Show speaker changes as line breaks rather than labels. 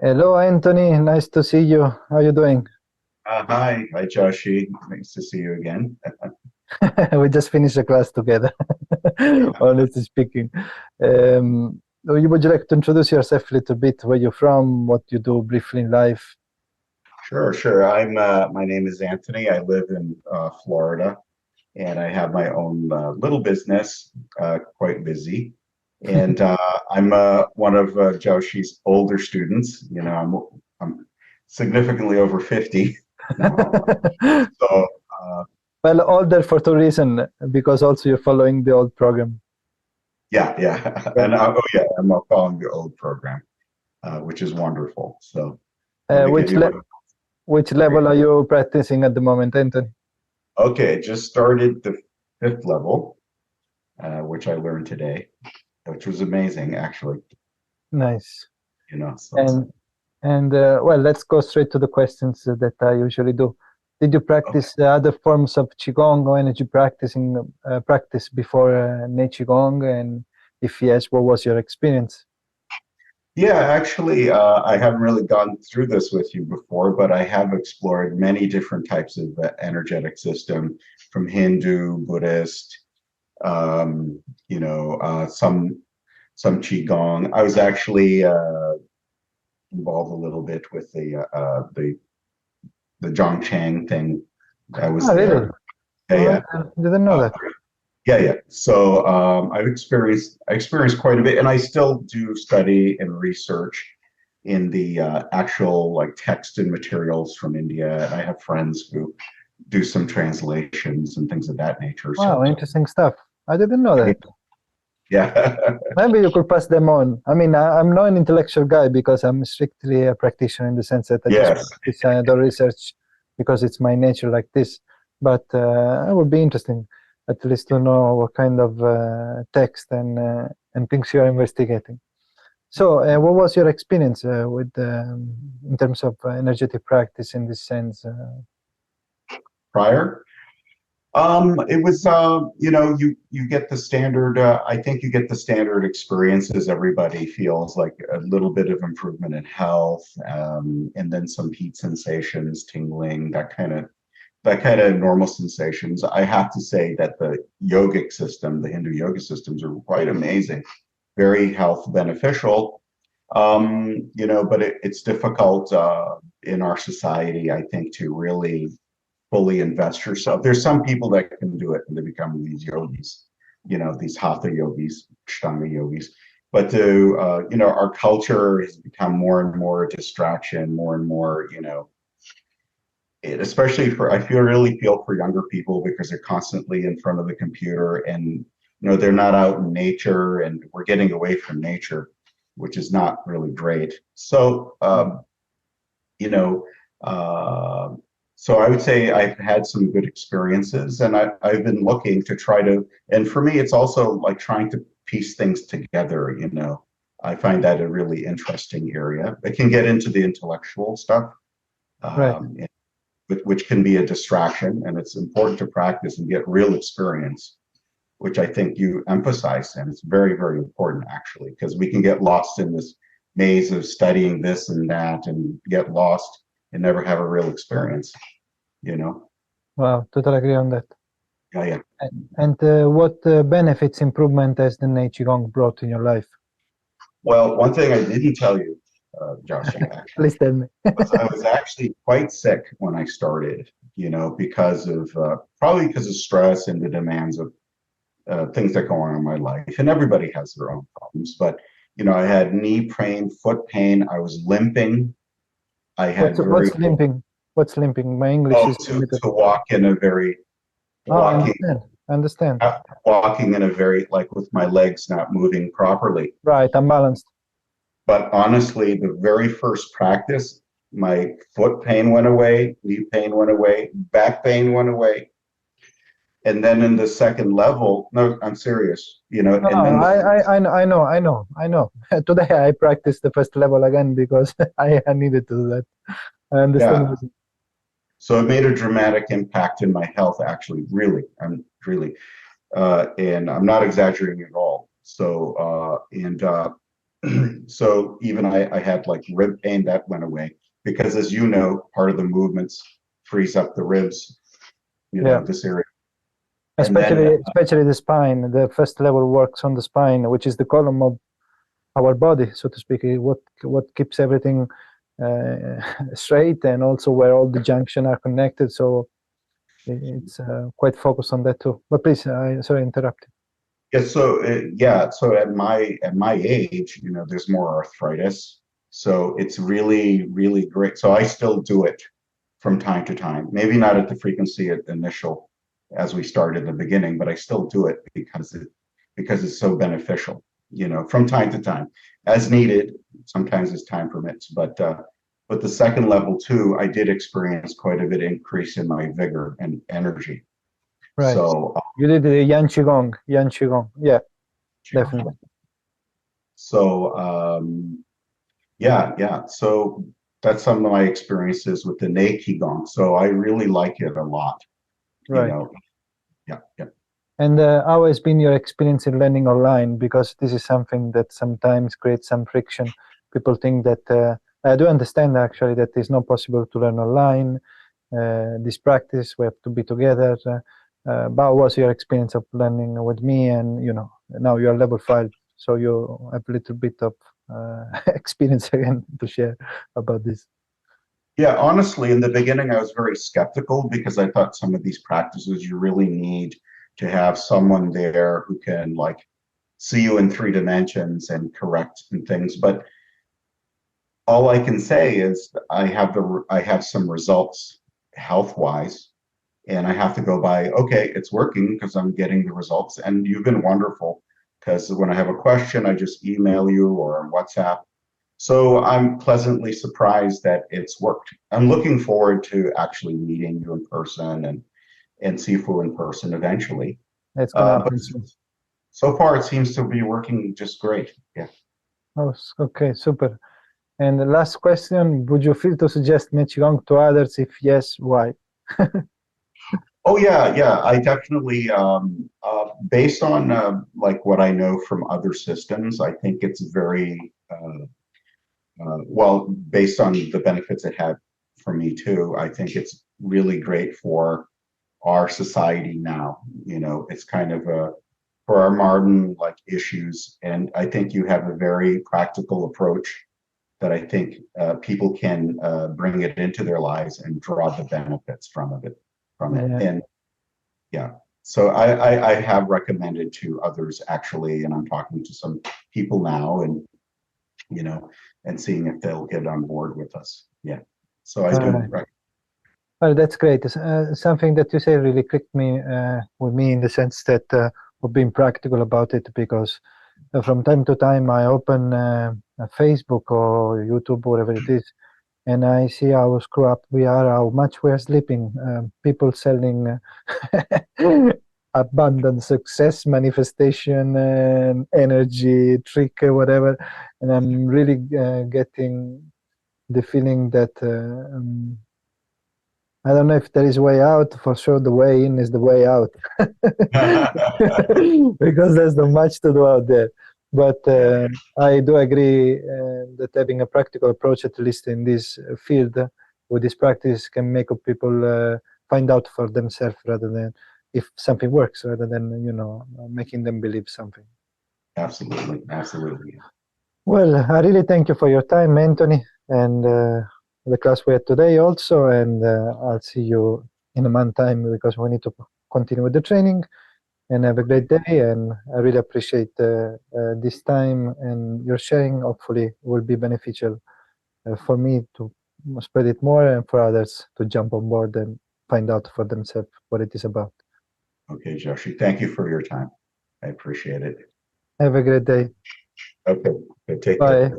Hello, Anthony. Nice to see you. How you doing?
Hi, Jiaoshi. Nice to see you again.
We just finished a class together, honestly speaking. Would you like to introduce yourself a little bit, where you're from, what you do briefly in life?
Sure. My name is Anthony. I live in Florida, and I have my own little business, quite busy. And I'm one of Jiaoshi's older students. I'm significantly over 50 now. So
Well, all that for two reasons, because also you're following the old program.
yeah.
Yeah.
And oh yeah, I'm following the old program, which is wonderful. So let
Uh,
me give
which
you
le
a
which
great.
level are you practicing at the moment, Anthony?
Okay, just started the fifth level, which I learned today, which was amazing, actually.
Nice.
So
And well, let's go straight to the questions that I usually do. Did you
okay.
practice other forms of qigong or energy practice before Nei Qi Gong? And if yes, what was your experience?
Yeah, actually, I haven't really gone through this with you before, but I have explored many different types of energetic system, from Hindu, Buddhist, um, some qigong. I was actually involved a little bit with the Zhongchang thing. I was
Oh, really?
there. Yeah,
Oh,
yeah.
I didn't know
Uh,
that.
Yeah. So I experienced quite a bit, and I still do study and research in the actual like text and materials from India. And I have friends who do some translations and things of that nature.
Wow,
So
interesting stuff. I didn't know
yeah,
that.
yeah,
Maybe you could pass them on. I mean, I'm not an intellectual guy because I'm strictly a practitioner in the sense that I just
yes,
practice the research because it's my nature like this. But it would be interesting at least to know what kind of text and things you're investigating. So, what was your experience with in terms of energetic practice in this sense?
prior. It was, you get the standard. I think you get the standard experiences. Everybody feels like a little bit of improvement in health, and then some heat sensations, tingling, that kind of normal sensations. I have to say that the yogic system, the Hindu yoga systems, are quite amazing, very health beneficial. But it's difficult in our society, I think, to really fully invest yourself. There's some people that can do it and they become these yogis, these hatha yogis, ashtanga yogis. But our culture has become more and more a distraction, more and more, especially I really feel for younger people because they're constantly in front of the computer and, they're not out in nature and we're getting away from nature, which is not really great. So, you know, uh, so I would say I've had some good experiences, and I've been looking to try to, and for me, it's also like trying to piece things together. I find that a really interesting area. It can get into the intellectual stuff,
Right.
which can be a distraction, and it's important to practice and get real experience, which I think you emphasize, and it's very, very important actually, because we can get lost in this maze of studying this and that and get lost and never have a real experience, you know?
Wow, totally agree on that.
Yeah, yeah.
And what benefits improvement has the Nei Qi Gong brought in your life?
Well, one thing I didn't tell you, Joshie, actually,
Please tell me.
was I was actually quite sick when I started, because of probably because of stress and the demands of things that go on in my life. And everybody has their own problems, but I had knee pain, foot pain. I was limping. I had very
What's limping? What's limping? My English
oh
is limited.
to walk in a very
Oh, I
walking
understand. I understand.
walking in a very like with my legs not moving properly.
Right, I'm balanced.
But honestly, the very first practice, my foot pain went away, knee pain went away, back pain went away. And then in the second level, no, I'm serious,
No,
and then
I know. Today I practiced the first level again because I needed to do that. I understand.
yeah, so it made a dramatic impact in my health, actually, really. I'm really, and I'm not exaggerating at all. So, and So even I had like rib pain that went away because, as you know, part of the movements frees up the ribs,
Yeah.
this area. And then,
Especially the spine. The first level works on the spine, which is the column of our body, so to speak. What keeps everything straight, and also where all the junction are connected. So it's quite focused on that too. But please, sorry, interrupted.
So at my age, there's more arthritis. So it's really, really great. So I still do it from time to time. Maybe not at the frequency at initial as we started in the beginning, but I still do it because it's so beneficial, from time to time, as needed, sometimes as time permits. But the second level too, I did experience quite a bit increase in my vigor and energy.
Right.
So
you did the Yang Qi Gong. Yeah, definitely.
So yeah. So that's some of my experiences with the Nei Qi Gong. So I really like it a lot.
Right.
Yeah.
And how has been your experience in learning online? Because this is something that sometimes creates some friction. People think that I do understand actually that it's not possible to learn online. This practice, we have to be together. But how was your experience of learning with me? And now you are level 5, so you have a little bit of experience again to share about this.
Yeah, honestly, in the beginning, I was very skeptical because I thought some of these practices you really need to have someone there who can like see you in 3 dimensions and correct and things. But all I can say is I have some results health-wise, and I have to go by, okay, it's working because I'm getting the results. And you've been wonderful because when I have a question, I just email you or on WhatsApp. So I'm pleasantly surprised that it's worked. I'm looking forward to actually meeting you in person and Sifu in person eventually.
It's gonna happen
But
soon.
so far, it seems to be working just great. Yeah.
Oh, okay, super. And the last question, would you feel to suggest Nei Qi Gong to others? If yes, why?
Oh yeah. I definitely, based on like what I know from other systems, I think it's very well, based on the benefits it had for me too. I think it's really great for our society now. It's kind of for our modern like issues, and I think you have a very practical approach that I think people can bring it into their lives and draw the benefits from it.
Yeah.
And yeah, so I have recommended to others actually, and I'm talking to some people now, and and seeing if they'll get on board with us. Yeah, so I do recommend.
Well, that's great. Something that you say really clicked with me in the sense that of being practical about it, because from time to time I open Facebook or YouTube, whatever it is, and I see how screw up we are, how much we are sleeping. People selling abundant success, manifestation, energy, trick, whatever, and I'm really getting the feeling that I don't know if there is a way out. For sure, the way in is the way out, because there's not much to do out there. But I do agree that having a practical approach, at least in this field, with this practice, can make people find out for themselves rather than if something works, rather than making them believe something.
Absolutely.
Well, I really thank you for your time, Anthony, and the class we had today also, and I'll see you in a month time because we need to continue with the training. And have a great day, and I really appreciate this time and your sharing. Hopefully will be beneficial for me to spread it more and for others to jump on board and find out for themselves what it is about.
Okay, Jiaoshi, thank you for your time. I appreciate it.
Have a great day.
Okay, take
Bye.
care.